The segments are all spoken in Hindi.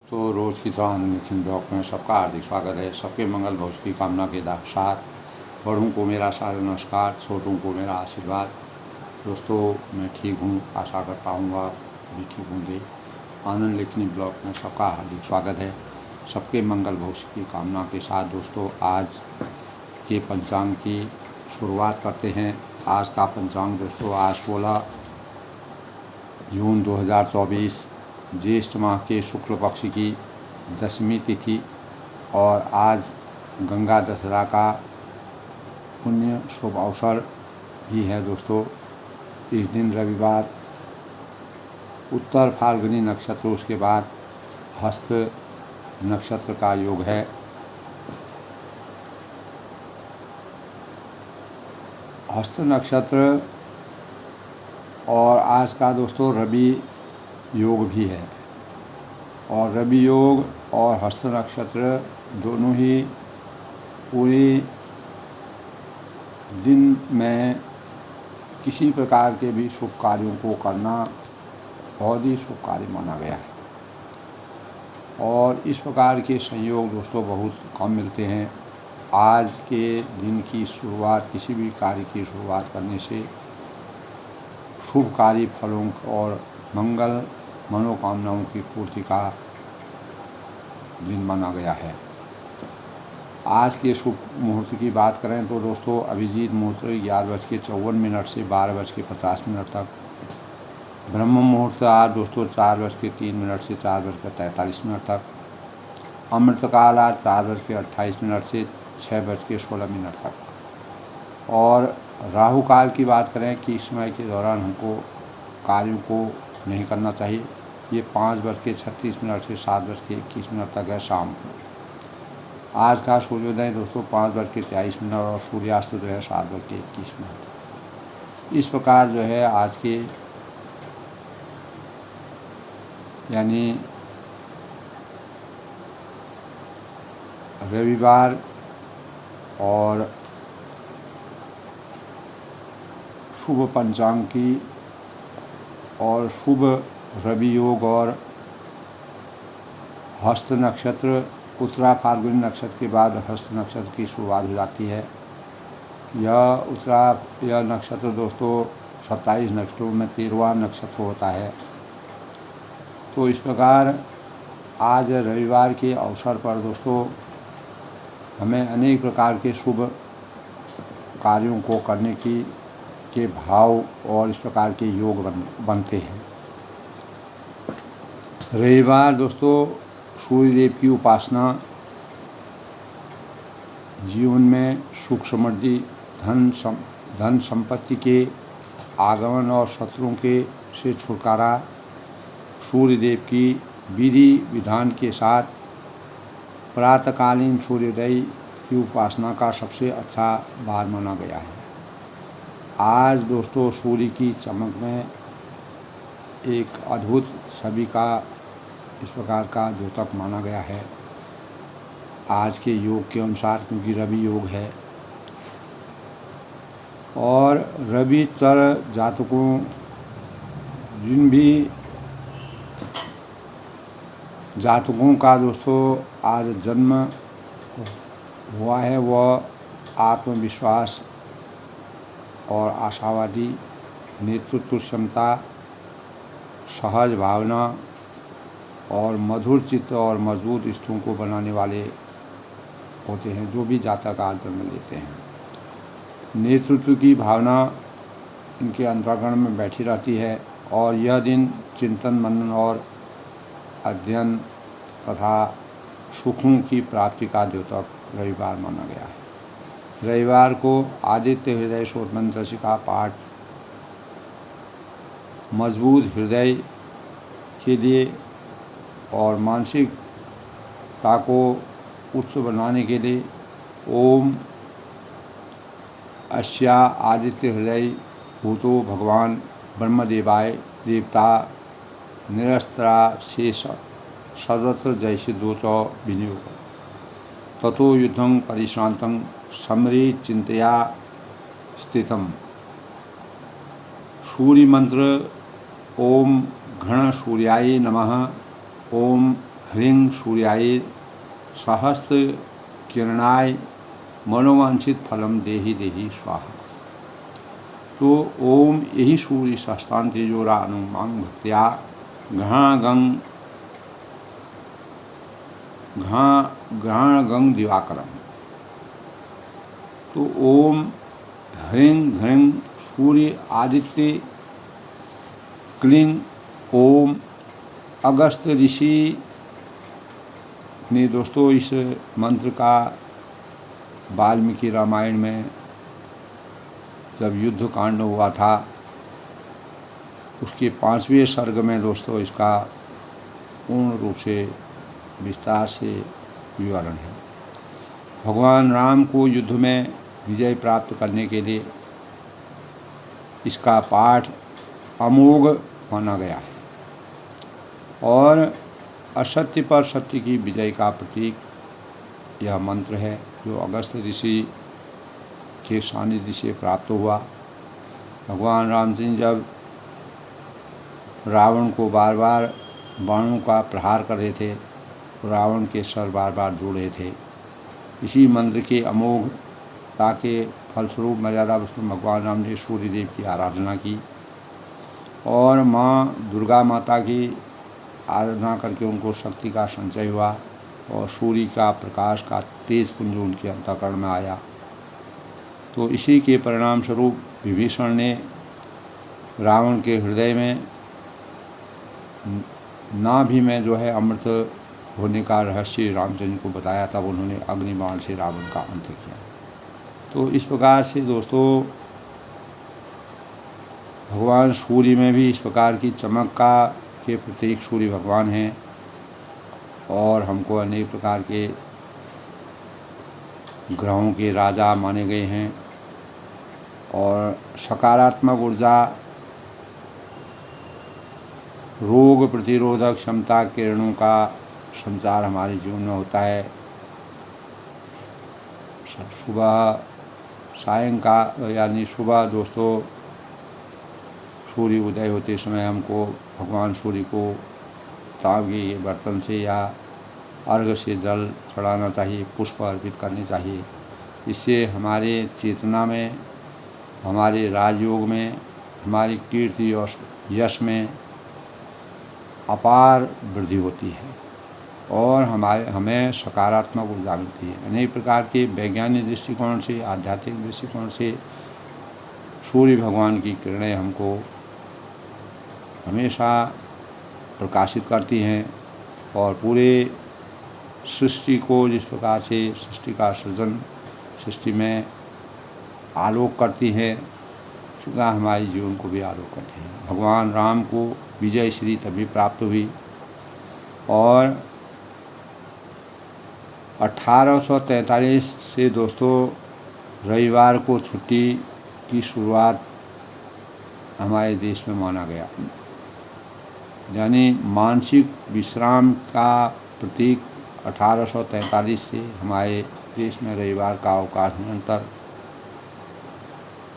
तो रोज़ की तरह नितिन ब्लॉग में सबका हार्दिक स्वागत है। सबके मंगल भविष्य की कामना के साथ बड़ों को मेरा सारा नमस्कार, छोटों को मेरा आशीर्वाद। दोस्तों, मैं ठीक हूँ, आशा करता हूँ आप भी ठीक होंगे। आनंद लेखनी ब्लॉग में सबका हार्दिक स्वागत है। सबके मंगल भविष्य की कामना के साथ दोस्तों, आज के पंचांग की शुरुआत करते हैं। आज का पंचांग दोस्तों, आज 16 जून 2024 ज्येष्ठ माह के शुक्ल पक्ष की 10वीं तिथि और आज गंगा दशहरा का पुण्य शुभ अवसर भी है दोस्तों। इस दिन रविवार उत्तर फाल्गुनी नक्षत्र, उसके बाद हस्त नक्षत्र का योग है। हस्त नक्षत्र और आज का दोस्तों रवि योग भी है, और रवि योग और हस्त नक्षत्र दोनों ही पूरे दिन में किसी प्रकार के भी शुभ कार्यों को करना बहुत ही शुभ कार्य माना गया है। और इस प्रकार के संयोग दोस्तों बहुत कम मिलते हैं। आज के दिन की शुरुआत, किसी भी कार्य की शुरुआत करने से शुभ कार्य फलों और मंगल मनोकामनाओं की पूर्ति का दिन माना गया है। आज के शुभ मुहूर्त की बात करें तो दोस्तों, अभिजीत मुहूर्त 11:54 से 12:50 तक। ब्रह्म मुहूर्त आज दोस्तों 4:03 से 4:43 तक। अमृतकाल आज 4:28 से 6:16 तक। और राहु काल की बात करें कि इस समय के दौरान हमको कार्यों को नहीं करना चाहिए। ये 5:36 से 7:21 तक है शाम को। आज का सूर्योदय दोस्तों 5:23 और सूर्यास्त जो है 7:21। इस प्रकार जो है आज के यानी रविवार और शुभ पंचांग की और शुभ रवि योग और हस्त नक्षत्र, उत्तरा फाल्गुनी नक्षत्र के बाद हस्त नक्षत्र की शुरुआत हो जाती है। यह नक्षत्र दोस्तों 27 नक्षत्रों में 13वां नक्षत्र होता है। तो इस प्रकार आज रविवार के अवसर पर दोस्तों हमें अनेक प्रकार के शुभ कार्यों को करने के भाव और इस प्रकार के योग बनते हैं। रविवार दोस्तों सूर्य देव की उपासना, जीवन में सुख समृद्धि, धन संपत्ति के आगमन और शत्रुओं के से छुटकारा, सूर्य देव की विधि विधान के साथ प्रातःकालीन सूर्योदय की उपासना का सबसे अच्छा बार माना गया है। आज दोस्तों सूर्य की चमक में एक अद्भुत छवि का इस प्रकार का द्योतक माना गया है आज के योग के अनुसार, क्योंकि रवि योग है। और रवि चर जातकों, जिन भी जातकों का दोस्तों आज जन्म हुआ है, वह आत्मविश्वास और आशावादी, नेतृत्व क्षमता, सहज भावना और मधुर चित्त और मजबूत रिश्तों को बनाने वाले होते हैं, जो भी जातक आज जन्म लेते हैं। नेतृत्व की भावना इनके अंतःकरण में बैठी रहती है और यह दिन चिंतन मनन और अध्ययन तथा सुखों की प्राप्ति का द्योतक रविवार माना गया है। रविवार को आदित्य हृदय शोध मंत्र का पाठ मजबूत हृदय के लिए और मानसिकता को उच्च बनाने के लिए ओम अस्या आदित्य हृदय भूतो भगवान ब्रह्मदेवाय देवता निरस्त्रा शेष सर्वत्र जैसे दोचौ विनियोग ततो युद्धं परिश्रांतं समरे चिंतया स्थितम। सूर्य मंत्र ओम घन सूर्याय नमः, ओम ह्रीं सूर्याय सहस्त्र किरणाय मनोवांछित फलम देहि देहि स्वाहा। तो ओम यही सूर्य सहस्त्रान तेजोरा अनुमांग भक्त्या ग्रहण गंग दिवाकरम। तो ओम ह्रीं ह्रीं सूर्य आदित्य क्लीं ओम अगस्त ऋषि ने दोस्तों इस मंत्र का वाल्मीकि रामायण में जब युद्ध कांड हुआ था उसके 5वें सर्ग में दोस्तों इसका पूर्ण रूप से विस्तार से विवरण है। भगवान राम को युद्ध में विजय प्राप्त करने के लिए इसका पाठ अमोघ माना गया है और असत्य पर सत्य की विजय का प्रतीक यह मंत्र है, जो अगस्त ऋषि के सानिध्य से प्राप्त हुआ। भगवान राम सिंह जब रावण को बार बार बाणों का प्रहार कर रहे थे, रावण के सर बार बार जोड़ रहे थे, इसी मंत्र के अमोघता के फलस्वरूप मर्यादा पुरुषोत्तम भगवान राम ने सूर्य देव की आराधना की और माँ दुर्गा माता की आराधना करके उनको शक्ति का संचय हुआ और सूर्य का प्रकाश का तेज पुंज उनके अंतःकरण में आया। तो इसी के परिणाम स्वरूप विभीषण ने रावण के हृदय में नाभि में जो है अमृत होने का रहस्य रामचंद्र को बताया, तब उन्होंने अग्निबाण से रावण का अंत किया। तो इस प्रकार से दोस्तों भगवान सूर्य में भी इस प्रकार की चमक का के प्रतीक सूर्य भगवान हैं और हमको अनेक प्रकार के ग्रहों के राजा माने गए हैं और सकारात्मक ऊर्जा, रोग प्रतिरोधक क्षमता, किरणों का संचार हमारे जीवन में होता है। सुबह सायंकाल यानी सुबह दोस्तों सूर्य उदय होते समय हमको भगवान सूर्य को तांबे के बर्तन से या अर्घ से जल चढ़ाना चाहिए, पुष्प अर्पित करने चाहिए। इससे हमारे चेतना में, हमारे राजयोग में, हमारी कीर्ति और यश में अपार वृद्धि होती है और हमें सकारात्मक ऊर्जा मिलती है। अनेक प्रकार के वैज्ञानिक दृष्टिकोण से, आध्यात्मिक दृष्टिकोण से सूर्य भगवान की किरणें हमको हमेशा प्रकाशित करती हैं और पूरे सृष्टि को जिस प्रकार से सृष्टि का सृजन, सृष्टि में आलोक करती हैं, चूँकि हमारे जीवन को भी आलोक करती हैं। भगवान राम को विजय श्री तभी प्राप्त हुई और 1843 से दोस्तों रविवार को छुट्टी की शुरुआत हमारे देश में माना गया, यानी मानसिक विश्राम का प्रतीक 1843 से हमारे देश में रविवार का अवकाश निरंतर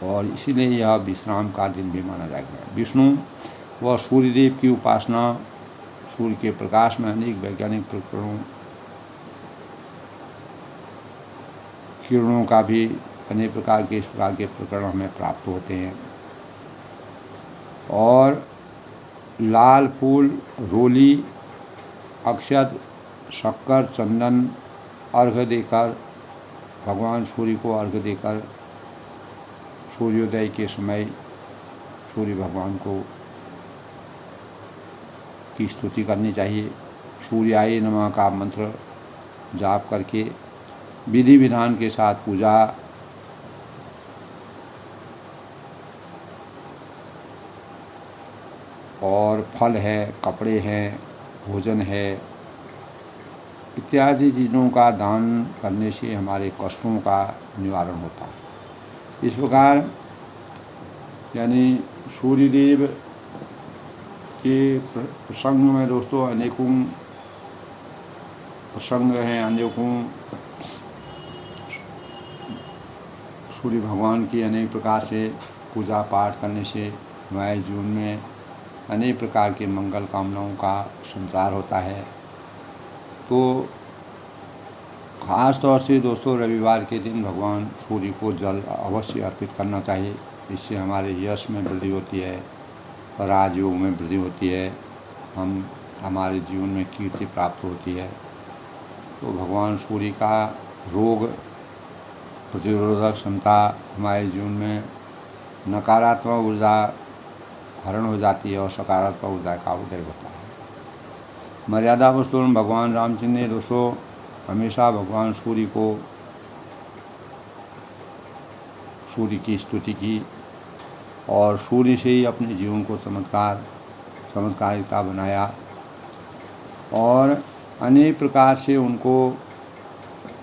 और इसीलिए यह विश्राम का दिन भी माना जाएगा। विष्णु व सूर्यदेव की उपासना, सूर्य के प्रकाश में अनेक वैज्ञानिक किरणों का भी अनेक प्रकार के इस प्रकार के प्रकरण हमें प्राप्त होते हैं और लाल फूल, रोली, अक्षत, शक्कर, चंदन अर्घ्य देकर, भगवान सूर्य को अर्घ्य देकर सूर्योदय के समय सूर्य भगवान को की स्तुति करनी चाहिए। सूर्याय नमः का मंत्र जाप करके विधि विधान के साथ पूजा और फल है, कपड़े हैं, भोजन है इत्यादि चीज़ों का दान करने से हमारे कष्टों का निवारण होता है। इस प्रकार यानी सूर्यदेव के प्रसंग में दोस्तों अनेकों प्रसंग हैं, अनेकों सूर्य भगवान की अनेक प्रकार से पूजा पाठ करने से हमारे जीवन में अनेक प्रकार के मंगल कामनाओं का संचार होता है तो ख़ास तौर से दोस्तों रविवार के दिन भगवान सूर्य को जल अवश्य अर्पित करना चाहिए। इससे हमारे यश में वृद्धि होती है, राजयोग में वृद्धि होती है, हमारे जीवन में कीर्ति प्राप्त होती है। तो भगवान सूर्य का रोग प्रतिरोधक क्षमता हमारे जीवन में नकारात्मक ऊर्जा हरण हो जाती है और सकारात्मक ऊर्जा का उदय होता है। मर्यादा पुरुषोत्तम भगवान रामचंद्र ने दोस्तों हमेशा भगवान सूर्य की स्तुति की और सूर्य से ही अपने जीवन को चमत्कारिता बनाया और अनेक प्रकार से उनको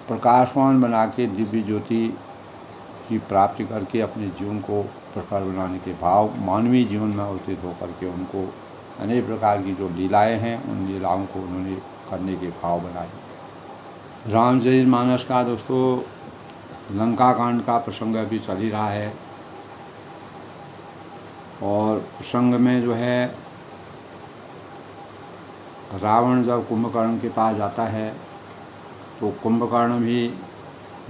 प्रकाशवान बना के दिव्य ज्योति की प्राप्ति करके अपने जीवन को प्रखर बनाने के भाव मानवीय जीवन में अवतीर्ण होकर के उनको अनेक प्रकार की जो लीलाएं हैं उन लीलाओं को उन्होंने करने के भाव बनाए। रामचरितमानस का दोस्तों लंका कांड का प्रसंग अभी चल ही रहा है और प्रसंग में जो है रावण जब कुंभकर्ण के पास जाता है तो कुंभकर्ण भी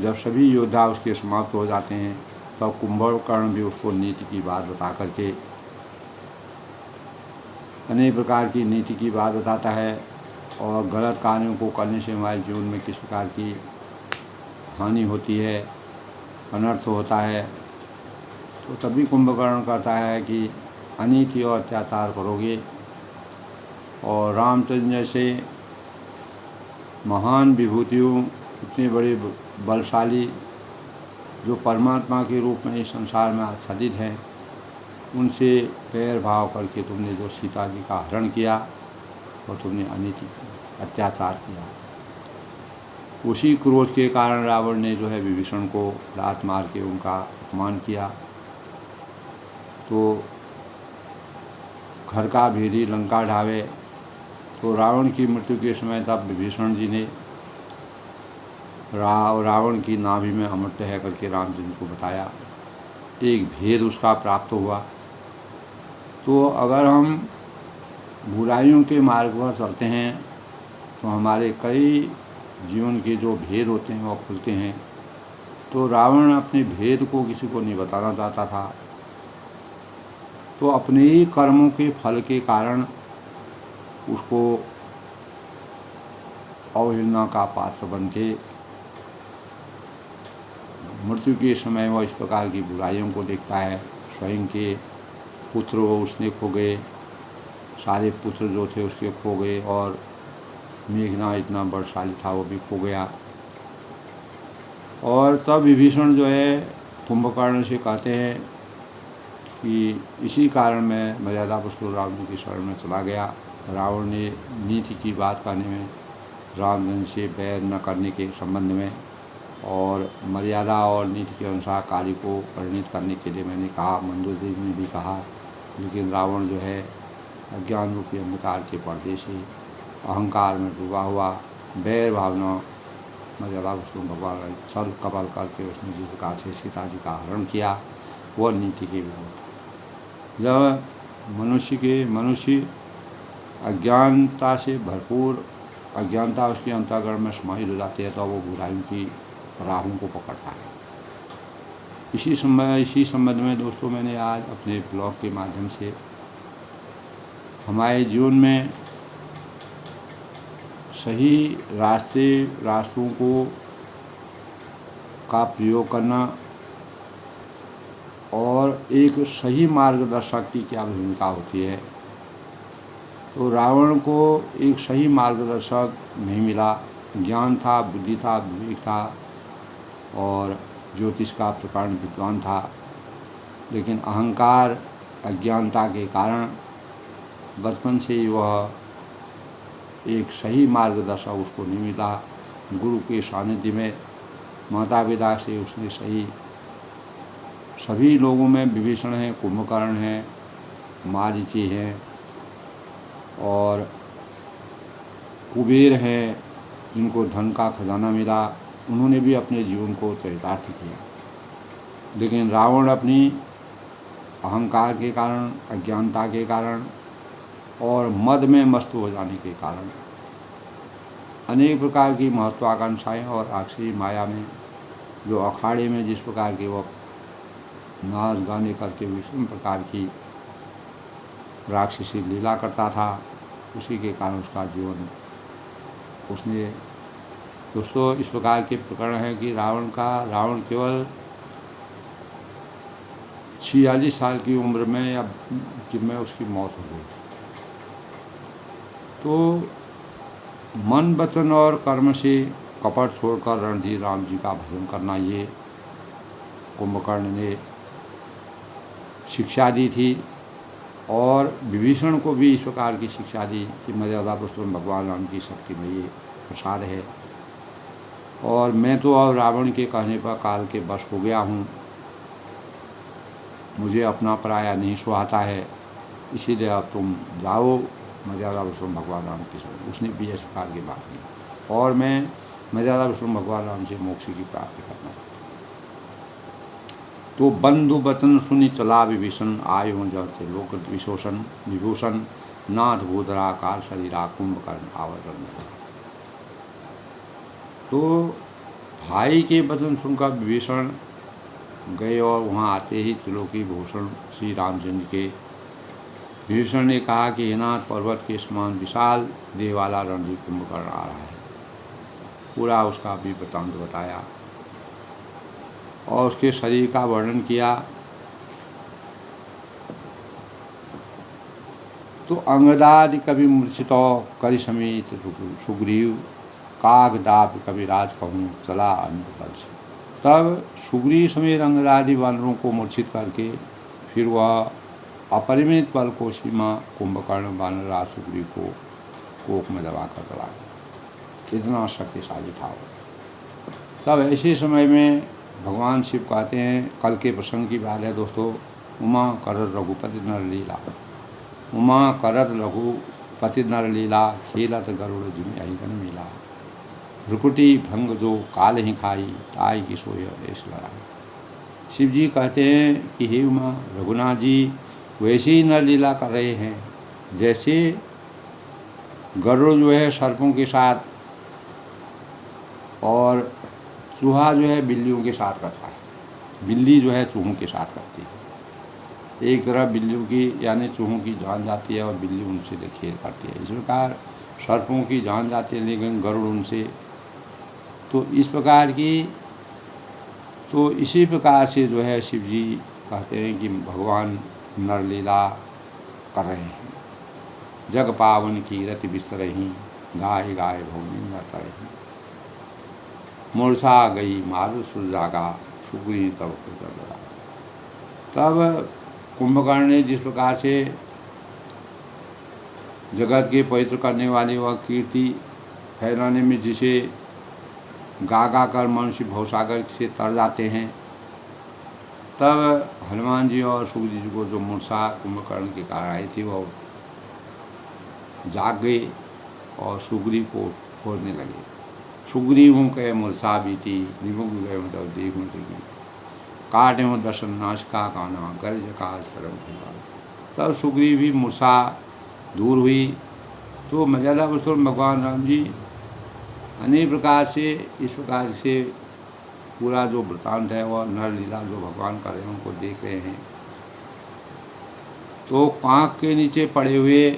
जब सभी योद्धा उसके समाप्त हो जाते हैं तब कुंभकर्ण भी उसको नीति की बात बता करके अनेक प्रकार की नीति की बात बताता है और गलत कार्यों को करने से हमारे जीवन में किस प्रकार की हानि होती है, अनर्थ होता है। तो तभी कुंभकर्ण करता है कि अनीति और अत्याचार करोगे और रामचंद्र जैसे महान विभूतियों इतने बड़े बलशाली जो परमात्मा के रूप में इस संसार में आच्छादित हैं उनसे पैर भाव करके तुमने जो सीता जी का हरण किया और तुमने अनीति की, अत्याचार किया। उसी क्रोध के कारण रावण ने जो है विभीषण को लात मार के उनका अपमान किया। तो घर का भेदी लंका ढावे। तो रावण की मृत्यु के समय तब विभीषण जी ने रावण की नाभि में अमृत है करके रामचंद्र को बताया, एक भेद उसका प्राप्त हुआ। तो अगर हम बुराइयों के मार्ग पर चलते हैं तो हमारे कई जीवन के जो भेद होते हैं वो खुलते हैं। तो रावण अपने भेद को किसी को नहीं बताना चाहता था, तो अपने ही कर्मों के फल के कारण उसको अवहेलना का पात्र बन के मृत्यु के समय वह इस प्रकार की बुराइयों को देखता है। स्वयं के पुत्र वो उसने खो गए, सारे पुत्र जो थे उसके खो गए और मेघनाद इतना बलशाली था वो भी खो गया। और तब विभीषण जो है कुंभकर्ण से कहते हैं कि इसी कारण मैं मर्यादा पुरुषोत्तम राम जी की शरण में चला गया। रावण ने नीति की बात करने में, रामचंद्र से बैर न करने के संबंध में और मर्यादा और नीति के अनुसार कार्य को परिणित करने के लिए मैंने कहा, मंदोदरी ने भी कहा, लेकिन रावण जो है अज्ञान रूपी अंधकार के पर्दे से अहंकार में डूबा हुआ बैर भावना मर्यादा पुरुषोत्तम भगवान छल कपल करके उसने जिस प्रकार से सीता जी का हरण किया वह नीति के विरोध था। जब मनुष्य अज्ञानता से भरपूर, अज्ञानता उसके अंतःकरण में समाहित हो जाती है तो वो बुराइयों की राहों को पकड़ता है। इसी संबंध में दोस्तों मैंने आज अपने ब्लॉग के माध्यम से हमारे जीवन में सही रास्तों का प्रयोग करना और एक सही मार्गदर्शक की क्या भूमिका होती है। तो रावण को एक सही मार्गदर्शक नहीं मिला। ज्ञान था, बुद्धि था, विवेक था और ज्योतिष का प्रकांड विद्वान था, लेकिन अहंकार अज्ञानता के कारण बचपन से ही वह एक सही मार्गदर्शक उसको नहीं मिला। गुरु के सानिध्य में माता पिता से उसने सभी लोगों में विभीषण हैं, कुंभकर्ण हैं, मारीची हैं और कुबेर हैं जिनको धन का खजाना मिला, उन्होंने भी अपने जीवन को चरितार्थ किया। लेकिन रावण अपनी अहंकार के कारण, अज्ञानता के कारण और मद में मस्त हो जाने के कारण अनेक प्रकार की महत्वाकांक्षाएं और राक्षसी माया में जो अखाड़े में जिस प्रकार के वो नाच गाने करके विभिन्न प्रकार की राक्षसी लीला करता था, उसी के कारण उसका जीवन उसने दोस्तों इस प्रकार के प्रकरण है कि रावण केवल 46 साल की उम्र में या में उसकी मौत हो गई। तो मन वचन और कर्म से कपट छोड़कर रणधीर राम जी का भजन करना, ये कुंभकर्ण ने शिक्षा दी थी। और विभीषण को भी इस प्रकार की शिक्षा दी कि मर्यादा पुरुषोत्तम भगवान राम की शक्ति में ये प्रसाद है। और मैं तो अब रावण के कहने पर काल के बश हो गया हूँ, मुझे अपना पराया नहीं सुहाता है, इसीलिए अब तुम जाओ मर्यादा पुरुषोत्तम भगवान राम की शरण। उसने भी इस प्रकार की बात की और मैं मर्यादा पुरुषोत्तम भगवान राम से मोक्ष की प्राप्ति करना। तो बंधु वचन सुनी चला विभीषण, आयो जय लोक विभूषण, नाथ भूधराकार शरीरा कुंभकर्ण आवरण। तो भाई के वचन सुनकर विभीषण गए और वहाँ आते ही त्रिलोकी भूषण श्री रामचंद्र के विभीषण ने कहा कि नाथ पर्वत के समान विशाल देह वाला रणधीर कुंभकर्ण आ रहा है। पूरा उसका भी वृत्तांत बताया और उसके शरीर का वर्णन किया। तो अंगदादि कवि मूर्छितो करि समेत सुग्रीव, काग दाप कवि राज कहूँ चला अनुपल से। तब सुग्रीव समेत अंगदादि वानरों को मूर्छित करके फिर वह अपरिमित बल को सीमा कुंभकर्ण वानरराज सुग्रीव को कोख में दबाकर चला गया। इतना शक्तिशाली था वो। तब ऐसे समय में भगवान शिव कहते हैं, कल के प्रसंग की बात है दोस्तों, उमा करत रघुपति नर लीला, उमा करत रघुपति नर लीला, खेलत गरुड़ जिम अहिगन मिला, भ्रुकुटी भंग जो काल ही खाई, ताई की सोय ऐस लड़ाई। शिव जी कहते हैं कि हे उमा, रघुनाथ जी वैसे ही नर लीला कर रहे हैं जैसे गरुड़ जो है सर्पों के साथ और चूहा जो है बिल्लियों के साथ करता है, बिल्ली जो है चूहों के साथ करती है। एक तरफ बिल्लियों की यानी चूहों की जान जाती है और बिल्ली उनसे खेल करती है। इस प्रकार सर्पों की जान जाती है लेकिन गरुड़ उनसे, तो इस प्रकार की, तो इसी प्रकार से जो है शिव जी कहते हैं कि भगवान नर लीला कर रहे हैं। जग पावन की रति बिस्तरही, गाय गाय भौमी न तरही, मूर्छा गई मारु सुर जागा, सुग्रीव तब लगा। तब कुंभकर्ण ने जिस प्रकार से जगत के पवित्र करने वाले वह कीर्ति फैलाने में जिसे गा गा कर मनुष्य भवसागर से तर जाते हैं, तब हनुमान जी और सुग्रीव जी को जो मूर्छा कुंभकर्ण के कारण आई थी वो जाग गए और सुग्रीव को खोजने लगे। सुग्रीव हूँ कह मूर्छा बीती, निमुख गए मतलब देख लगी, काटे हूँ दर्शन नाश का काना, गर्ज का सरम। तब सुग्रीव भी मूर्छा दूर हुई। तो मर्यादा पुरुषोत्तम भगवान राम जी अनेक प्रकार से इस प्रकार से पूरा जो वृत्तांत है वह नर लीला जो भगवान कर रहे हैं उनको देख रहे हैं। तो कांख के नीचे पड़े हुए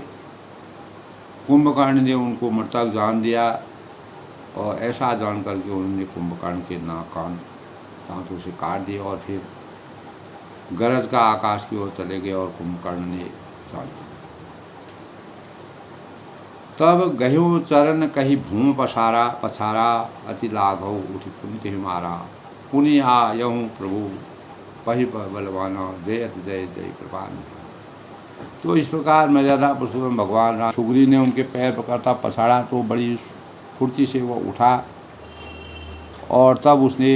कुंभकर्ण ने उनको मृतक जान दिया और ऐसा जान करके उन्होंने कुंभकर्ण के नाक कान दांतों से काट दिए और फिर गरज का आकाश की ओर चले गए और कुंभकर्ण ने जान दिया। तब गह्यो चरण कही भूम पछारा, अति लाघव उठि पुण्य हिमारा, पुण्य आयहूँ प्रभु पहि बलवाना, जयत जय जय कृपान। तो इस प्रकार मर्यादा पुरुषोत्तम भगवान राम सुग्रीव ने उनके पैर पकड़ता पछाड़ा तो बड़ी फुर्ती से वो उठा और तब उसने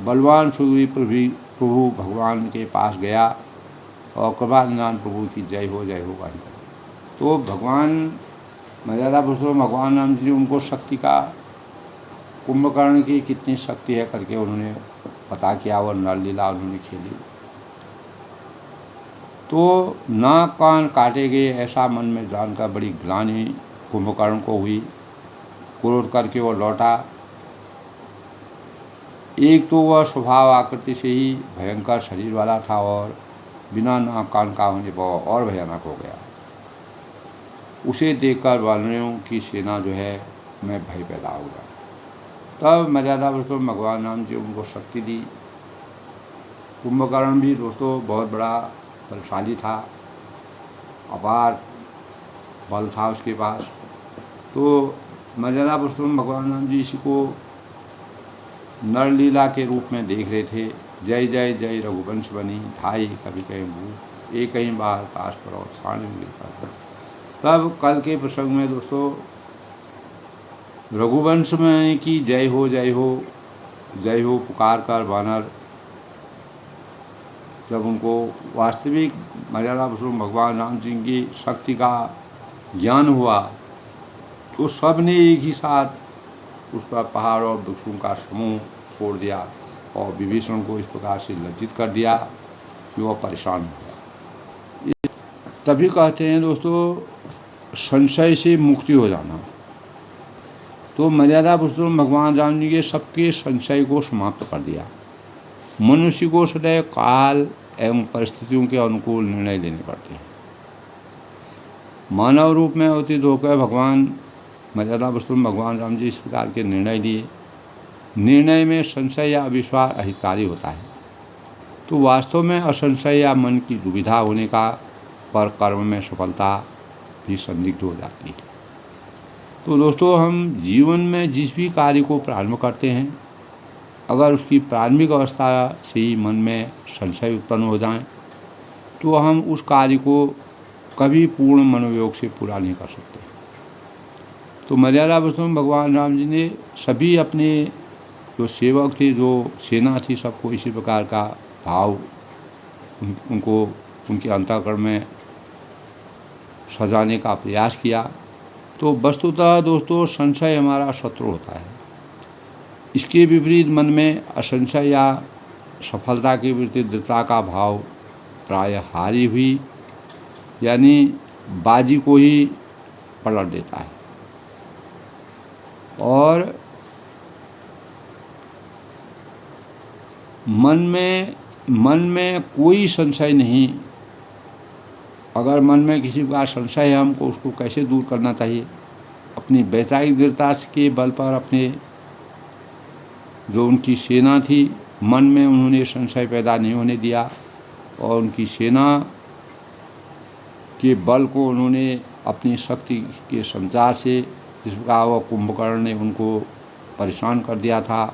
बलवान सुग्रीव प्रभु भगवान के पास गया और कृपा निधान प्रभु की जय हो कही। तो भगवान मर्यादा पुरुषोत्तम भगवान राम जी उनको शक्ति का कुंभकर्ण की कितनी शक्ति है करके उन्होंने पता किया और नर लीला उन्होंने खेली। तो नाक कान काटे गए ऐसा मन में जानकर बड़ी ग्लानि कुंभकर्ण को हुई क्रोध करके वो लौटा। एक तो वह स्वभाव आकृति से ही भयंकर शरीर वाला था और बिना नाक कान का होने पर और भयानक हो गया। उसे देखकर वानरों की सेना जो है में भय पैदा हो गया। तब मर्यादा पुरुषोत्तम भगवान राम जी उनको शक्ति दी। कुंभकर्ण भी दोस्तों बहुत बड़ा बलशाली था, अपार बल था उसके पास। तो मर्यादा पुरुषोत्तम भगवान राम जी इसी को नरलीला के रूप में देख रहे थे। जय जय जय रघुवंश बनी धाई कभी कहीं भूत, एक कहीं बार काश पर और साण में गिर पड़ा। तब कल के प्रसंग में दोस्तों रघुवंश में की जय हो जय हो जय हो पुकार कर वानर जब उनको वास्तविक मर्यादा पुरुषोत्तम भगवान राम जी की शक्ति का ज्ञान हुआ तो सब ने एक ही साथ उस पर पहाड़ और वृक्षों का समूह छोड़ दिया और विभीषण को इस प्रकार से लज्जित कर दिया कि वह परेशान हुआ। तभी कहते हैं दोस्तों संशय से मुक्ति हो जाना। तो मर्यादा पुरुषोत्तम भगवान राम जी के सबके संशय को समाप्त कर दिया। मनुष्य को सदैव काल एवं परिस्थितियों के अनुकूल निर्णय लेने पड़ते हैं। मानव रूप में अवतीर्ण होकर भगवान मर्यादा पुरुषोत्तम भगवान राम जी इस प्रकार के निर्णय लिए। निर्णय में संशय या अविश्वास अहितकारी होता है, तो वास्तव में असंशय या मन की दुविधा होने का पर कर्म में सफलता भी संदिग्ध हो जाती है। तो दोस्तों हम जीवन में जिस भी कार्य को प्रारंभ करते हैं, अगर उसकी प्रारंभिक अवस्था से ही मन में संशय उत्पन्न हो जाए तो हम उस कार्य को कभी पूर्ण मनोयोग से पूरा नहीं कर सकते। तो मर्यादा पुरुषोत्तम भगवान राम जी ने सभी अपने जो सेवक थे, जो सेना थी, सबको इसी प्रकार का भाव उनको उनके अंतःकरण में सजाने का प्रयास किया। तो वस्तुतः दोस्तों संशय हमारा शत्रु होता है। इसके विपरीत मन में असंशय या सफलता के प्रति दृढ़ता का भाव प्रायः हारी हुई यानी बाजी को ही पलट देता है। और मन में कोई संशय नहीं। अगर मन में किसी प्रकार संशय है, हमको उसको कैसे दूर करना चाहिए? अपनी वैचारिक दृढ़ता के बल पर अपने जो उनकी सेना थी, मन में उन्होंने संशय पैदा नहीं होने दिया और उनकी सेना के बल को उन्होंने अपनी शक्ति के संचार से, जिस प्रकार वह कुंभकर्ण ने उनको परेशान कर दिया था,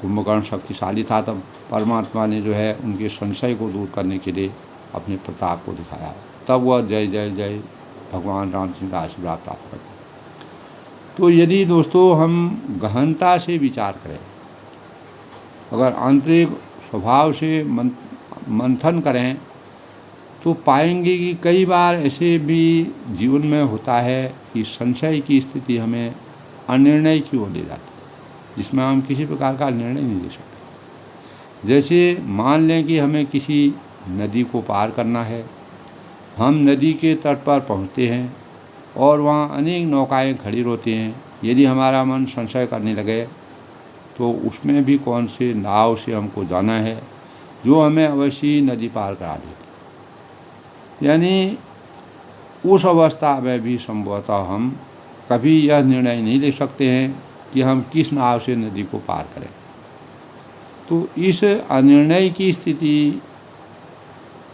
कुंभकर्ण शक्तिशाली था, तब परमात्मा ने जो है उनके संशय को दूर करने के लिए अपने प्रताप को दिखाया। तब वह जय जय जय भगवान राम सिंह का आशीर्वाद प्राप्त करते। तो यदि दोस्तों हम गहनता से विचार करें, अगर आंतरिक स्वभाव से मंथन करें तो पाएंगे कि कई बार ऐसे भी जीवन में होता है कि संशय की स्थिति हमें अनिर्णय की ओर ले जाती है, जिसमें हम किसी प्रकार का निर्णय नहीं ले सकते। जैसे मान लें कि हमें किसी नदी को पार करना है, हम नदी के तट पर पहुंचते हैं और वहाँ अनेक नौकाएं खड़ी होती हैं। यदि हमारा मन संशय करने लगे तो उसमें भी कौन से नाव से हमको जाना है जो हमें अवश्य नदी पार करा देगी। यानी उस अवस्था में भी संभवतः हम कभी यह निर्णय नहीं ले सकते हैं कि हम किस नाव से नदी को पार करें। तो इस अनिर्णय की स्थिति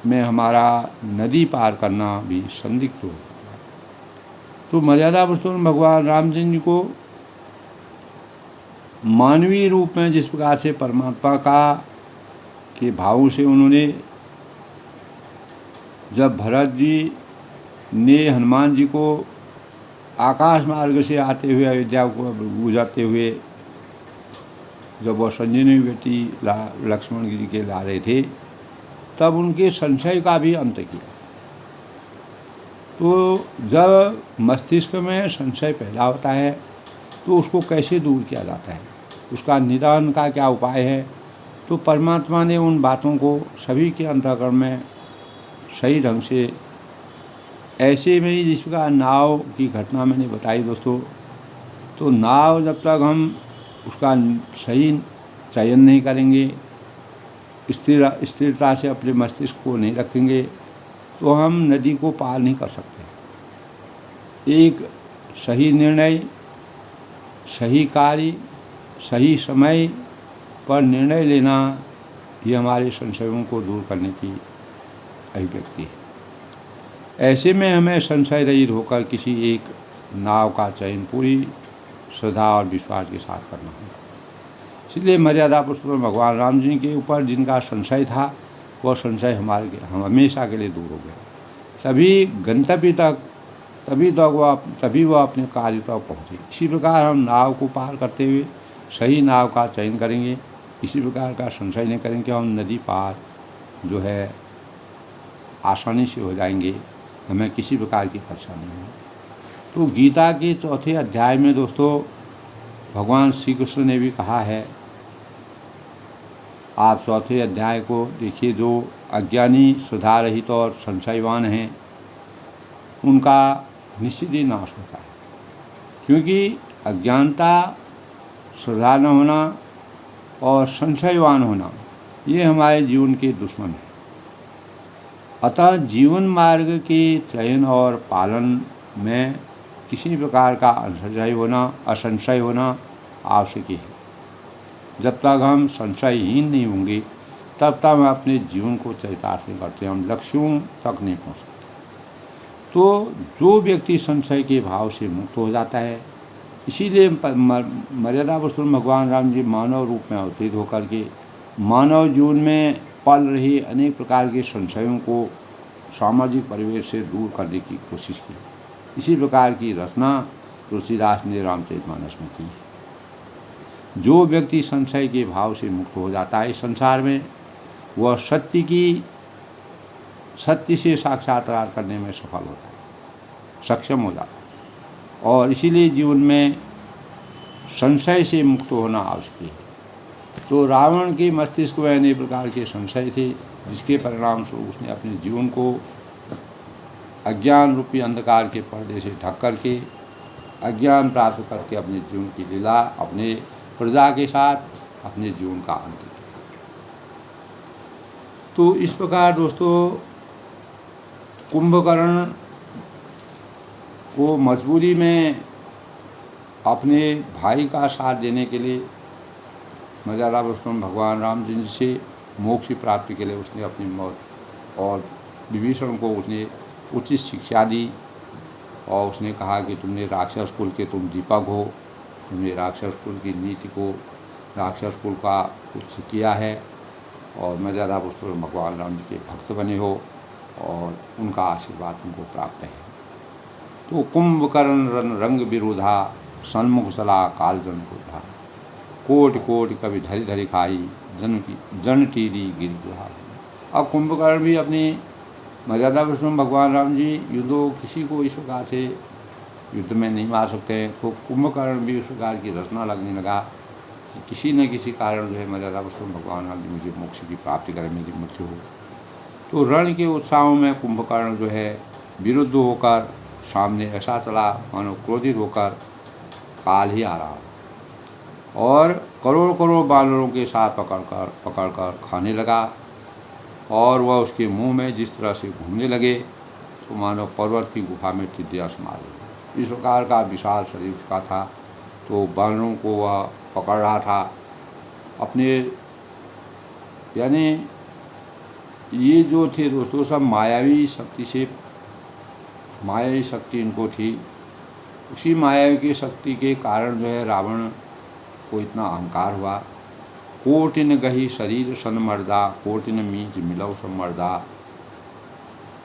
में हमारा नदी पार करना भी संदिग्ध हो। तो मर्यादा पुरुषोत्तम भगवान रामचंद्र जी को मानवीय रूप में जिस प्रकार से परमात्मा का के भावों से उन्होंने, जब भरत जी ने हनुमान जी को आकाश मार्ग से आते हुए अयोध्या को गुजरते हुए जब वह संजीवनी बेटी लक्ष्मण जी के ला रहे थे, तब उनके संशय का भी अंत किया। तो जब मस्तिष्क में संशय पैदा होता है तो उसको कैसे दूर किया जाता है, उसका निदान का क्या उपाय है? तो परमात्मा ने उन बातों को सभी के अंतःकरण में सही ढंग से, ऐसे में ही जिस प्रकार नाव की घटना मैंने बताई दोस्तों, तो नाव जब तक हम उसका सही चयन नहीं करेंगे, स्थिरता से अपने मस्तिष्क को नहीं रखेंगे, तो हम नदी को पार नहीं कर सकते। एक सही निर्णय, सही कार्य, सही समय पर निर्णय लेना, ये हमारे संशयों को दूर करने की अभिव्यक्ति है। ऐसे में हमें संशय रहित होकर किसी एक नाव का चयन पूरी श्रद्धा और विश्वास के साथ करना होगा। इसलिए मर्यादा पुरुषोत्तम भगवान राम जी के ऊपर जिनका संशय था, वह संशय हम हमेशा के लिए दूर हो गया। तभी गंतव्य तक, तभी वह अपने कार्य तक पहुँचे। इसी प्रकार हम नाव को पार करते हुए सही नाव का चयन करेंगे। इसी प्रकार का संशय नहीं करेंगे कि हम नदी पार जो है आसानी से हो जाएंगे, हमें किसी प्रकार की परेशानी नहीं। तो गीता के 4थे अध्याय में दोस्तों भगवान श्री कृष्ण ने भी कहा है, आप 4थे अध्याय को देखिए, जो अज्ञानी, श्रद्धा रहित और संशयवान हैं, उनका निश्चित ही नाश होता है। क्योंकि अज्ञानता, श्रद्धा न होना और संशयवान होना, ये हमारे जीवन के दुश्मन हैं। अतः जीवन मार्ग के चयन और पालन में किसी प्रकार का असंशय होना आवश्यक है। जब तक हम संशयहीन नहीं होंगे, तब तक हम अपने जीवन को चरितार्थ नहीं करते, हम लक्ष्यों तक नहीं पहुँच सकते। तो जो व्यक्ति संशय के भाव से मुक्त हो जाता है, इसीलिए मर्यादा पुरुषोत्तम भगवान राम जी मानव रूप में अवतरित होकर के मानव जीवन में पल रही अनेक प्रकार के संशयों को सामाजिक परिवेश से दूर करने की कोशिश की। इसी प्रकार की रचना तुलसीदास ने रामचरितमानस में की है। जो व्यक्ति संशय के भाव से मुक्त हो जाता है इस संसार में, वह सत्य से साक्षात्कार करने में सफल होता है, सक्षम हो जाता है। और इसीलिए जीवन में संशय से मुक्त होना आवश्यक है। तो रावण के मस्तिष्क में अनेक प्रकार के संशय थे, जिसके परिणाम स्वरूप उसने अपने जीवन को अज्ञान रूपी अंधकार के पर्दे से ढक करके अज्ञान प्राप्त करके अपने जीवन की लीला, अपने प्रजा के साथ अपने जीवन का अंत किया। तो इस प्रकार दोस्तों कुंभकर्ण को मजबूरी में अपने भाई का साथ देने के लिए मर्यादा पुरुषोत्तम भगवान राम जी से मोक्ष की प्राप्ति के लिए उसने अपनी मौत, और विभीषण को उसने उचित शिक्षा दी और उसने कहा कि तुमने राक्षस कुल के तुम दीपक हो, तुमने राक्षस कुल की नीति को, राक्षस कुल का कुछ किया है और मर्यादा पुरुषोत्तम भगवान राम जी के भक्त बने हो और उनका आशीर्वाद तुमको प्राप्त है। तो कुंभकर्ण रंग विरोधा, सन्मुख सला काल जन क्रोधा, कोटि कोटि कभी धरी धरी खाई, जन टीरी गिरी गुहा। अब कुंभकर्ण भी अपनी मर्यादा पुरुषोत्तम भगवान राम जी युद्धों किसी को इस प्रकार से युद्ध में नहीं मार सकते, तो कुंभकर्ण भी उस प्रकार की रचना लगने लगा कि किसी न किसी कारण जो है मर्यादा पुरुषोत्तम भगवान राम जी मुझे मोक्ष की प्राप्ति करें, मेरी मृत्यु हो। तो रण के उत्साहों में कुंभकर्ण जो है विरुद्ध होकर सामने ऐसा चला मानो क्रोधित होकर काल ही आ रहा और करोड़ करोड़ बानरों के साथ पकड़कर खाने लगा। और वह उसके मुंह में जिस तरह से घूमने लगे तो मानो पर्वत की गुफा में टिड्डियाँ समा गई। इस प्रकार का विशाल शरीर उसका था। तो बानरों को वह पकड़ रहा था अपने, यानी ये जो थे दोस्तों सब मायावी शक्ति इनको थी। उसी मायावी की शक्ति के कारण जो है रावण को इतना अहंकार हुआ। कोटिन गही शरीर सन मर्दा, कोटिन मीच मिलव सम मर्दा,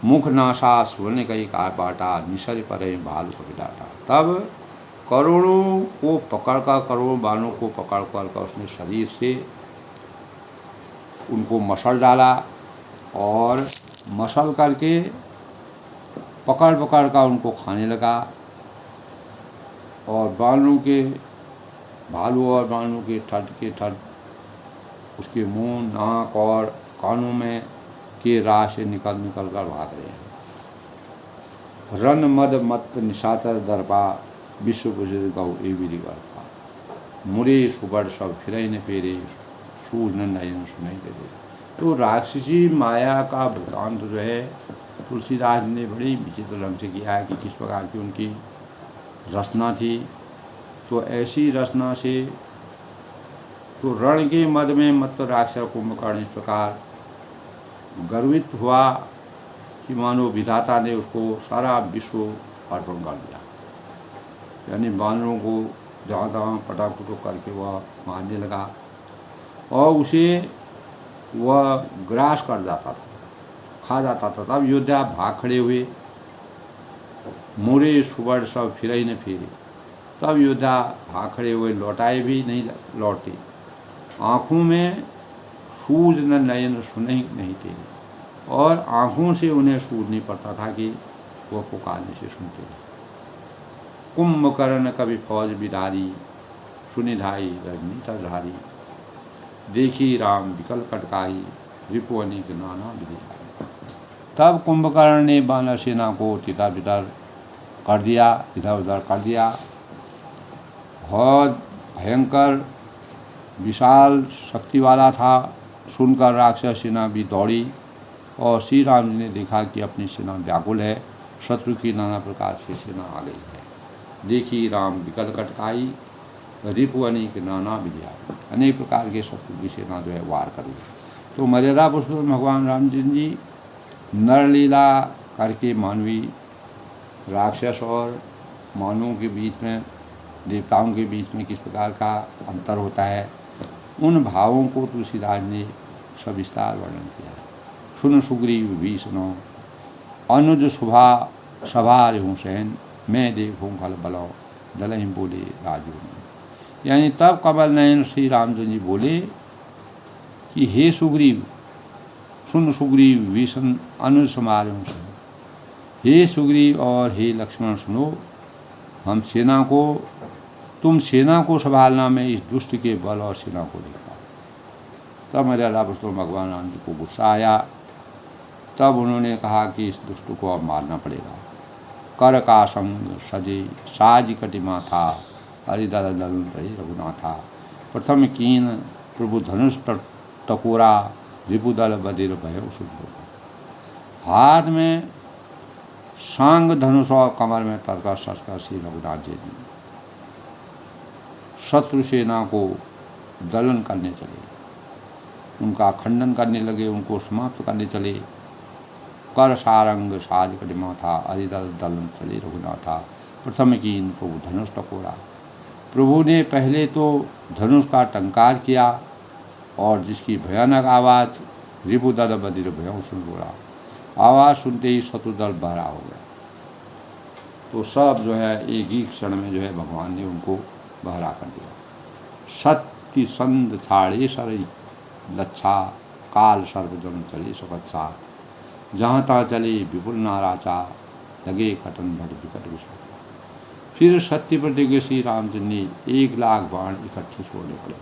मुख नासा स्वर्ण कई का बाटा, निसर परे भालू को डाटा। तब करोड़ों को पकड़कर, करोड़ों बानों को पकड़ कर उसने शरीर से उनको मसल डाला और मसल करके पकड़ कर उनको खाने लगा। और भालू और बानों के ठट उसके मुंह, नाक और कानों में के राह से निकल कर भाग रहे हैं। रन मद मत निशाचर दर्पा, विश्व प्रसिद्ध गौ एवी था मुरे सुबड़ सब फिर न फेरे सूझ न नयन सुनाई दे। तो राक्षसी माया का वृतांत जो है तुलसीदास ने बड़ी विचित्र ढंग से किया है कि किस प्रकार की उनकी रचना थी। तो ऐसी रचना से तो रण के मद में मत राक्षस कुंभकर्ण इस प्रकार गर्वित हुआ कि मानो विधाता ने उसको सारा विश्व अर्पण कर दिया, यानी बानरों को जहाँ तहाँ पटापुटो करके वह मारने लगा और उसे वह ग्रास कर जाता था, खा जाता था। तब योद्धा भाग खड़े हुए, मोरे सुबड़ सब फिर ही न फिरे। तब योद्धा भाग खड़े हुए, लौटाए भी नहीं लौटे। आँखों में सूझ न नयन सुनई नहीं थे, और आँखों से उन्हें सूझ नहीं पड़ता था कि वह पुकारने से सुनते थे। कुंभकर्ण कभी फौज बिधारी, सुनिधाई रजनी तरधारी। देखी राम विकल कटकाई, रिपु अनेक नाना विधि। तब कुंभकर्ण ने वानर सेना को तितर बितर कर दिया, इधर उधर कर दिया। बहुत भयंकर विशाल शक्ति वाला था। सुनकर राक्षस सेना भी दौड़ी और श्री राम जी ने देखा कि अपनी सेना व्याकुल है, शत्रु की नाना प्रकार से सेना आ गई है। देखी राम विकल कटकाई, रिपु अनेक नाना विधिया। अनेक प्रकार के शत्रु की सेना जो है वार कर ली। तो मर्यादा पुरुषोत्तम भगवान रामचंद्र जी नरलीला करके मानवी राक्षस और मानवों के बीच में, देवताओं के बीच में किस प्रकार का अंतर होता है, उन भावों को तुलसीदास ने सविस्तार वर्णन किया है। सुन सुग्रीव भीषणो, अनुज शुभा सभा रेहूँ सहन, मैं देखूँ खल बलो, दलहि बोले राजू। यानी तब कमल नयन श्री रामचंद्र जी बोले कि हे सुग्रीव, सुन सुग्रीव भीषण अनुज समारे हूँ सहन। हे सुग्रीव और हे लक्ष्मण सुनो, हम सेना को, तुम सेना को संभालना, मैं इस दुष्ट के बल और सेना को देखता हूँ। तब मर्यादा पुरुषोत्तम भगवान राम जी को गुस्सा आया। तब उन्होंने कहा कि इस दुष्ट को अब मारना पड़ेगा। कर का संग सजे साज कटिमा था, हरिदल दल रही रघुनाथा। प्रथम कीन प्रभु धनुष टकोरा, रिपुदल बदिर भय सुख। हाथ में सांग धनुष और कमर में तरकस सरकस श्री रघुनाथ जी शत्रु सेना को दलन करने चले, उनका खंडन करने लगे, उनको समाप्त करने चले। कर सारंग साज कटिमा था, हरिदल दलन चले रघुनाथा। प्रथम कीन प्रभु धनुष टकोरा। प्रभु ने पहले तो धनुष का टंकार किया और जिसकी भयानक आवाज़ रिपुदल बदिर भय सुन बोला। आवाज़ सुनते ही शत्रुदल बहरा हो गया। तो सब जो है एक ही क्षण में जो है भगवान ने उनको बहरा कर दिया। सत्य संद छाड़े सर लच्छा, काल सर्वजन चले सुकच्छा। जहाँ तहाँ चले विपुल नाराचा, लगे कटन भट विकट विषय। फिर सत्य प्रतिज्ञ श्री रामचंद्र ने 1,00,000 बाण इकट्ठे छोड़ने पड़े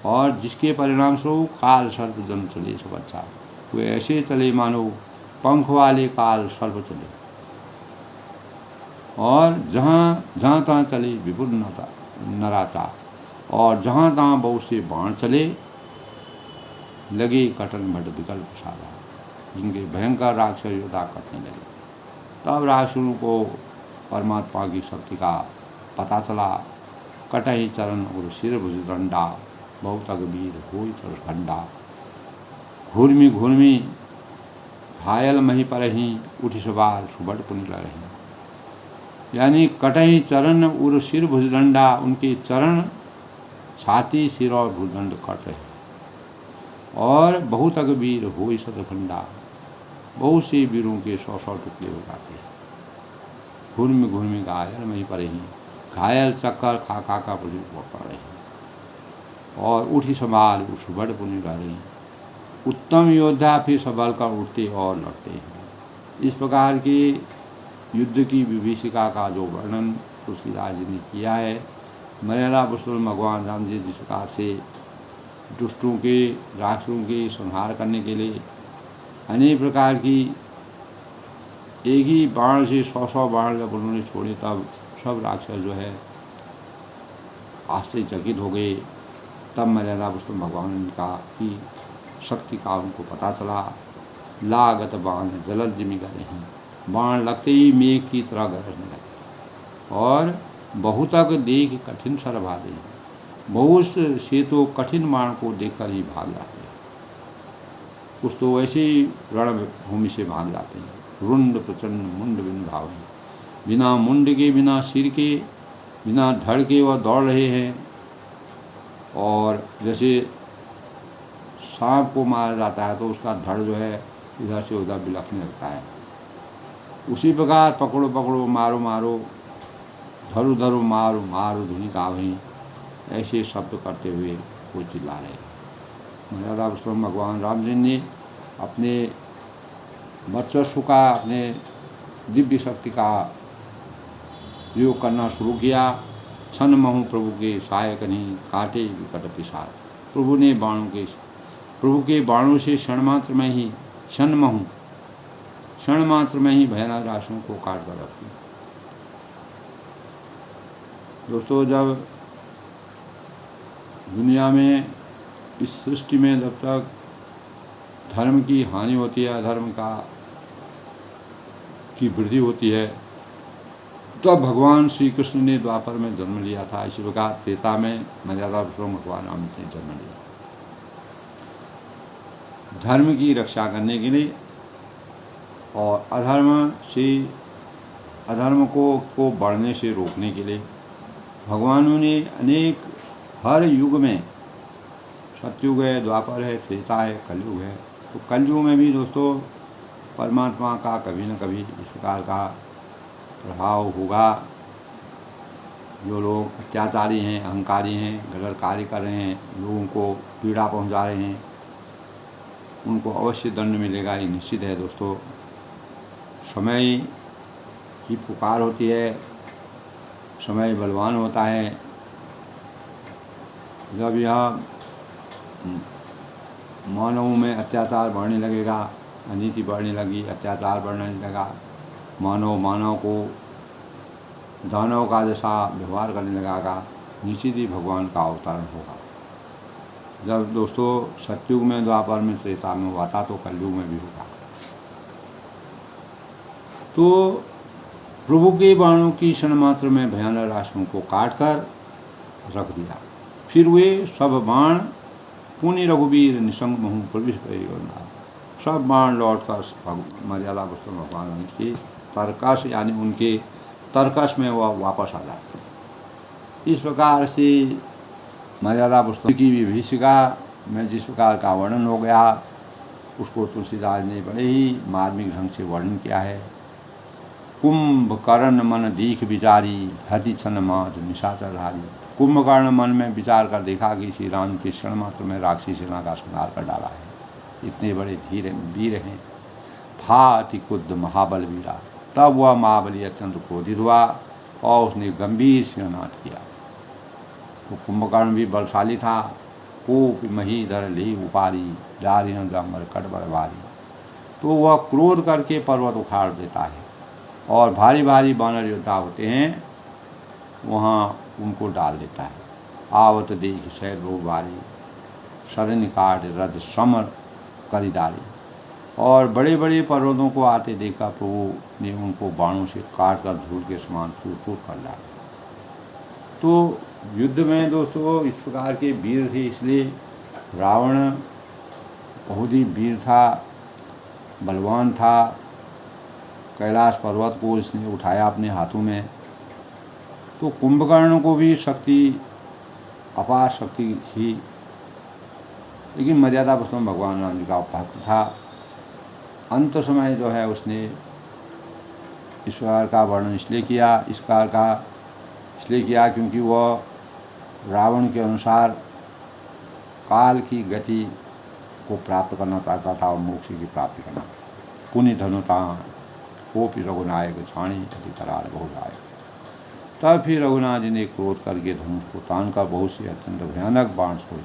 और जिसके परिणाम स्वरूप काल सर्वजन चले सुकच्छा। वे ऐसे चले मानो पंख वाले काल सर्व चले, और जहाँ तहाँ चले विपुल नराचा, और जहाँ तहाँ बहुत से बाण चले, लगे कटन भट विकल्प साधा, जिनके भयंकर राक्षस योद्धा कटने लगे। तब राक्षसों को परमात्मा की शक्ति का पता चला। कटहि चरण और सिर भुजदंडा, बहुत अगबीर होई तर ठंडा। घूर्मी घूर्मी घायल मही पर ही, उठी सवार सुबड़ पुनिला रही। यानी कटहि चरण उर सिर भुजदंडा, उनके चरण, छाती, सिर और भुजदंड कट रहे। और बहुत अगबीर होई सतखंडा, बहुत से वीरों के 100 टुकड़े हो जाते हैं। घूर्मी घूर्मी घायल मही पर ही, घायल चक्कर खा खा का पड़ रहे हैं। और उठी संभाल सुबड़ पुनिला रही। उत्तम योद्धा फिर संभल कर उठते और लड़ते हैं। इस प्रकार के युद्ध की विभीषिका का जो वर्णन तुलसीदास जी ने किया है, मर्यादा पुरुषोत्तम भगवान राम जी जिस प्रकार से दुष्टों के, राक्षसों के संहार करने के लिए अनेक प्रकार की एक ही बाण से 100 बाण जब उन्होंने छोड़े, तब सब राक्षस जो है आश्चर्यचकित हो गए। तब मर्यादा पुरुषोत्तम भगवान ने कहा कि शक्ति का उनको पता चला। लागत बाण जलद जिमी गए हैं, बाण लगते ही मेघ की तरह गरजने लगे और बहुतक देख कठिन सर भागे। बहुत से तो कठिन बाण को देखकर ही भाग जाते हैं, कुछ तो ऐसे ही रणभूमि से भाग जाते हैं। रुंड प्रचंड मुंड बिन भावे, बिना मुंड के बिना सिर के बिना धड़ के वह दौड़ रहे हैं। और जैसे सांप को मारा जाता है तो उसका धड़ जो है इधर से उधर बिलखने लगता है, उसी प्रकार पकड़ो पकड़ो मारो मारो धरो धरो मारो मारो धुनी कावहीं, ऐसे शब्द करते हुए वो चिल्ला रहे। मर्यादा पुरुषोत्तम भगवान राम जी ने अपने वर्चस्व का, अपने दिव्य शक्ति का प्रयोग करना शुरू किया। छन महु प्रभु के सहायक नहीं, काटे विकट पिशाच। प्रभु के बाणों से क्षण मात्र में ही भयानक राशियों को काट कर रखी। दोस्तों, जब दुनिया में, इस सृष्टि में जब तक धर्म की हानि होती है, अधर्म की वृद्धि होती है, तब भगवान श्री कृष्ण ने द्वापर में जन्म लिया था। इसी प्रकार त्रेता में मर्यादा पुरुषोत्तम भगवान राम ने जन्म लिया धर्म की रक्षा करने के लिए और अधर्म को बढ़ने से रोकने के लिए। भगवानों ने हर युग में, सतयुग है, द्वापर है, त्रेता है, कलयुग है, तो कलयुग में भी दोस्तों परमात्मा का कभी न कभी इस प्रकार का प्रभाव होगा। जो लोग अत्याचारी हैं, अहंकारी हैं, गलत कार्य कर रहे हैं, लोगों को पीड़ा पहुंचा रहे हैं, उनको अवश्य दंड मिलेगा, ये निश्चित है दोस्तों। समय की पुकार होती है, समय बलवान होता है। जब यह मानवों में अत्याचार बढ़ने लगेगा, अनीति बढ़ने लगी, अत्याचार बढ़ने लगेगा, मानव को दानव का जैसा व्यवहार करने लगेगा, निश्चित ही भगवान का अवतरण होगा। जब दोस्तों सतयुग में, द्वापर में, त्रेता में हुआ था, तो कलयुग में भी होगा। तो प्रभु के बाणों की क्षण मात्र में भयानक राशियों को काट कर रख दिया। फिर वे सब बाण पुण्य रघुवीर निसंग महु प्रविश परियोजना, सब बाण लौट कर मर्यादा पुरुषोत्तम भगवान की तर्कश, यानी उनके तर्कश में वह वापस आ जाते। इस प्रकार से मर्यादा पुरुषोत्तम की विभीषिका में जिस प्रकार का वर्णन हो गया, उसको तुलसीदास ने बड़े ही मार्मिक ढंग से वर्णन किया है। कुंभकर्ण मन दीख विचारी, हति छन माच निशाचर धारी। कुंभकर्ण मन में विचार कर देखा कि श्री राम के क्षण मात्र में राक्षसी सेना का संहार कर डाला है, इतने बड़े धीर वीर हैं। था अति क्रुद्ध महाबल वीरा, तब वह महाबली अत्यंत क्रोधित हुआ और उसने गंभीर सिंहनाद किया। तो कुंभकर्ण भी बलशाली था। कोप मही धर ले उपारी, डारी न जमर कटबर भारी। तो वह क्रोध करके पर्वत उखाड़ देता है और भारी भारी बानर योद्धा होते हैं वहाँ उनको डाल देता है। आवत देख सैरो बारी, शरण काट रथ समर करीदारी। और बड़े बड़े पर्वतों को आते देखा प्रभु ने उनको बाणों से काट कर धूल के समान फूट कर डाला। तो युद्ध में दोस्तों इस प्रकार के वीर थे, इसलिए रावण बहुत ही वीर था, बलवान था। कैलाश पर्वत को इसने उठाया अपने हाथों में। तो कुंभकर्ण को भी अपार शक्ति थी, लेकिन मर्यादा पुरुषोत्तम भगवान राम जी का भक्त था। अंत समय जो है उसने इस प्रकार का वर्णन इसलिए किया क्योंकि वह रावण के अनुसार काल की गति को प्राप्त करना चाहता था और मोक्ष की प्राप्ति करना। पुण्य धनुता कोपि रघुनायक छाणी अति करार बहुराय। तब फिर रघुनाथ जी ने क्रोध करके धनुष को तान कर बहुत से अत्यंत भयानक बाण छोड़े।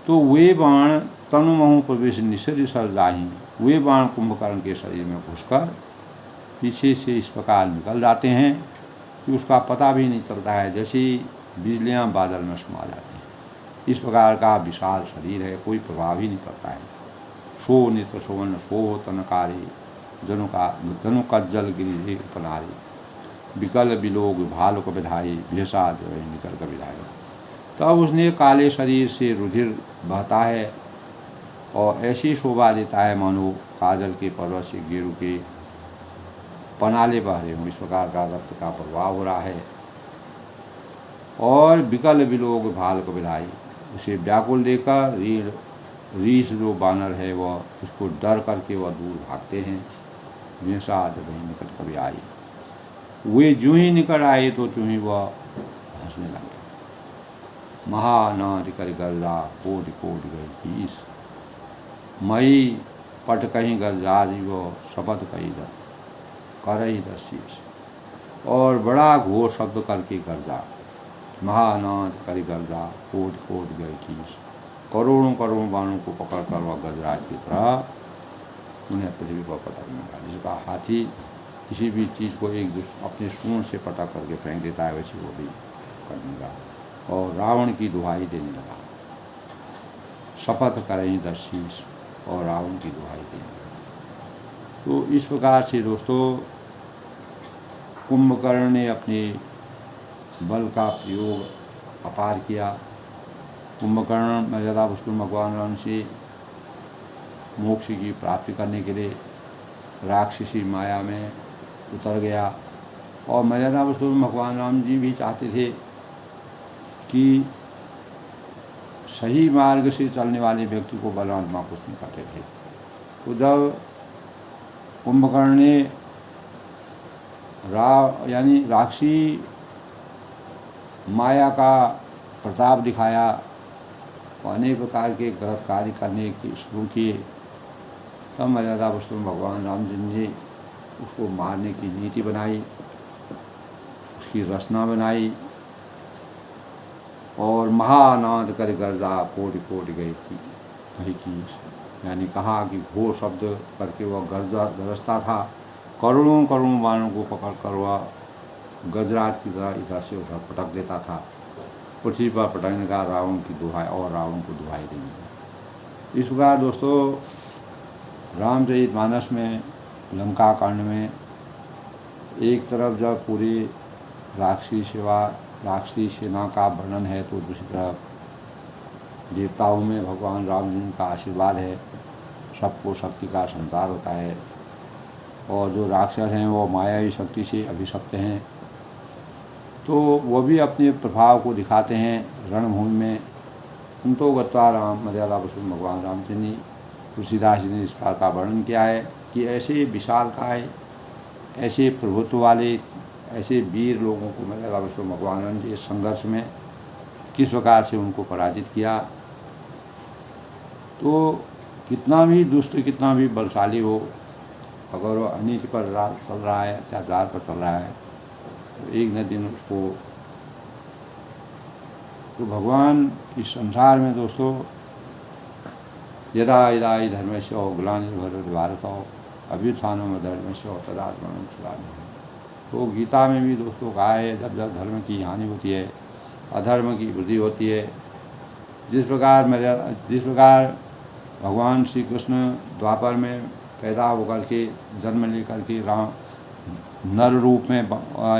तो वे बाण तनु महु प्रवेश निसर सर जाही, वे बाण कुंभकर्ण के शरीर में घुसकर पीछे से इस प्रकार निकल जाते हैं कि उसका पता भी नहीं चलता है, जैसे बिजलियाँ बादल में समा जाती हैं। इस प्रकार का विशाल शरीर है, कोई प्रभाव ही नहीं पड़ता है। सो नित सोवन सो तनकारी जनु का जल गिरी पनारी विकल बिलोग भाल को विधाई भेषा जो है निकल कर विधाई। तब उसने काले शरीर से रुधिर बहता है और ऐसी शोभा देता है मानो काजल के पर्वत से गेरू के पनाले बह रहे हों। इस प्रकार का रक्त का प्रभाव हो रहा है। और विकल बिलोग भाल को विधाई, उसे व्याकुल देकर रीछ जो बानर है वह उसको डर करके वह दूर भागते हैं। भेषा जब वही निकट कभी आई, वे जूँ ही निकट आए तो त्यों ही वह हंसने लगे। महानाद कर गर्जा कोटि कोटि गई कीस, मई पट कहीं गर्जारी वो शपथ कही करही दशीस। और बड़ा घोर शब्द करके गर्जा, महानाद कर गर्जा कोटि कोटि गई कीस। करोड़ों करोड़ों बाणों को पकड़ कर वह गजराज की तरह उन्हें पृथ्वी पर पटकने लगा। जिसका हाथी किसी भी चीज़ को एक अपने सूंड से पटक करके फेंक देता है, वैसे वो भी करने लगा और रावण की दुहाई देने लगा। शपथ करें 10 शीश, और रावण की दुहाई देने लगा। तो इस प्रकार से दोस्तों कुंभकर्ण ने अपने बल का प्रयोग अपार किया। कुंभकर्ण मर्यादा पुरुषोत्तम भगवान राम से मोक्ष की प्राप्ति करने के लिए राक्षसी माया में उतर गया। और मर्यादा पुरुषोत्तम भगवान राम जी भी चाहते थे कि सही मार्ग से चलने वाले व्यक्ति को बलवंत कुछ नहीं करते थे। तो जब कुंभकर्ण ने यानी राक्षसी माया का प्रताप दिखाया और अनेक प्रकार के गलत कार्य करने की शुरू किए, तब मर्यादा पुरुषोत्तम भगवान राम जी ने उसको मारने की नीति बनाई, उसकी रचना बनाई और महानाद कर गर्जा कोटि कोटि गई थी वही की, यानी कहा कि घोर शब्द करके वह गरजता था। करोड़ों करोड़ों बाणों को पकड़ कर वह गजराज की तरह इधर से उधर पटक देता था। पृथ्वी पर पटकने का रावण की दुहाई और रावण को दुहाई देंगे। इस प्रकार दोस्तों रामचरितमानस में लंका कांड में एक तरफ जब पूरी राक्षसी सेना का वर्णन है, तो दूसरी तरफ देवताओं में भगवान राम जी का आशीर्वाद है, सबको शक्ति का संचार होता है। और जो राक्षस हैं वो मायावी शक्ति से अभिशप्त हैं, तो वो भी अपने प्रभाव को दिखाते हैं रणभूमि में। उनको गत्वा राम मर्यादा पुरुषोत्तम भगवान रामचंद्र ने तुलसीदास जी ने इस प्रकार का वर्णन किया है कि ऐसे विशालकाय, ऐसे प्रभुत्व वाले, ऐसे वीर लोगों को मर्यादा पुरुषोत्तम भगवान राम जी संघर्ष में किस प्रकार से उनको पराजित किया। तो कितना भी दुष्ट, कितना भी बलशाली हो, अगर वो अनिति पर राज चल रहा है, अत्याचार पर चल रहा है, तो एक न दिन उसको, तो भगवान इस संसार में दोस्तों यदा यदा ही धर्मस्य ग्लानिर्भरति भारत अभ्युत्थानम धर्मस्य तदात्मानं सदात्मानं। तो गीता में भी दोस्तों कहा है, जब जब धर्म की हानि होती है, अधर्म की वृद्धि होती है, जिस प्रकार भगवान श्री कृष्ण द्वापर में पैदा होकर के जन्म लेकर के राम नर रूप में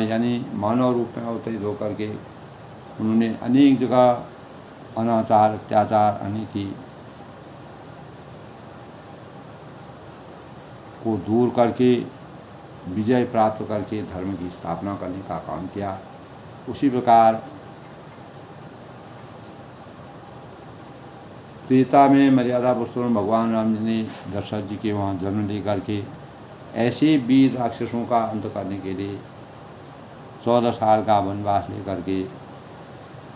यानी मानव रूप में अवतरित होकर के उन्होंने अनेक जगह अनाचार, अत्याचार, अनीति को दूर करके विजय प्राप्त करके धर्म की स्थापना करने का काम किया। उसी प्रकार त्रेता में मर्यादा पुरुषोत्तम भगवान राम जी ने दशरथ जी के वहाँ जन्म लेकर के ऐसे वीर राक्षसों का अंत करने के लिए 14 साल का वनवास लेकर के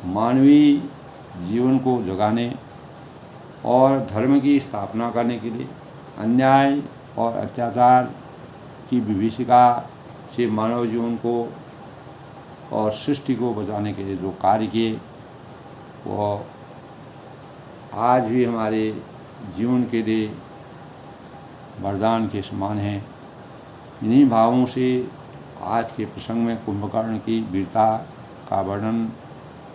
मानवीय जीवन को जगाने और धर्म की स्थापना करने के लिए अन्याय और अत्याचार की विभीषिका से मानव जीवन को और सृष्टि को बचाने के लिए जो कार्य किए, वो आज भी हमारे जीवन के लिए वरदान के समान हैं। इन्हीं भावों से आज के प्रसंग में कुंभकर्ण की वीरता का वर्णन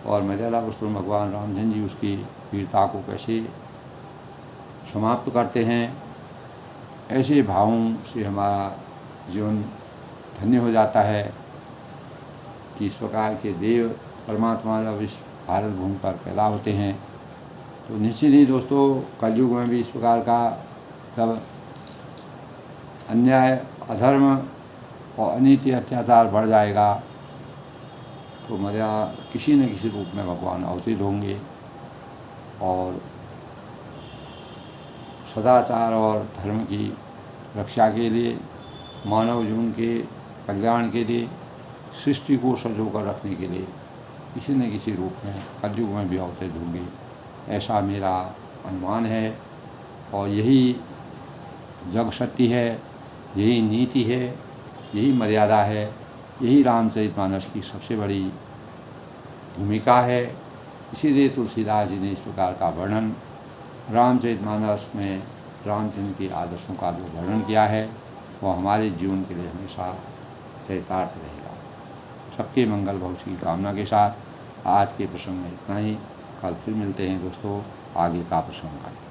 और मर्यादा पुरुषोत्तम भगवान रामचंद्र जी उसकी वीरता को कैसे समाप्त करते हैं। ऐसे भावों से हमारा जीवन धन्य हो जाता है कि इस प्रकार के देव परमात्मा जब इस भारत भूमि पर पैदा होते हैं तो निश्चित ही दोस्तों कलयुग में भी इस प्रकार का जब अन्याय, अधर्म और अनीति, अत्याचार बढ़ जाएगा तो किसी न किसी रूप में भगवान अवतीर्ण होंगे और सदाचार और धर्म की रक्षा के लिए, मानव जीवन के कल्याण के लिए, सृष्टि को सजो कर रखने के लिए किसी न किसी रूप में कलयुग में भी अवतीर्ण होंगे, ऐसा मेरा अनुमान है। और यही जग सत्य है, यही नीति है, यही मर्यादा है, यही रामचरितमानस की सबसे बड़ी भूमिका है। इसीलिए तुलसीदास जी ने इस प्रकार का वर्णन रामचरितमानस में रामचंद्र के आदर्शों का जो वर्णन किया है वह हमारे जीवन के लिए हमेशा चरितार्थ रहेगा। सबके मंगल भविष्य की कामना के साथ आज के प्रसंग में इतना ही। कल फिर मिलते हैं दोस्तों आगे का प्रसंग का।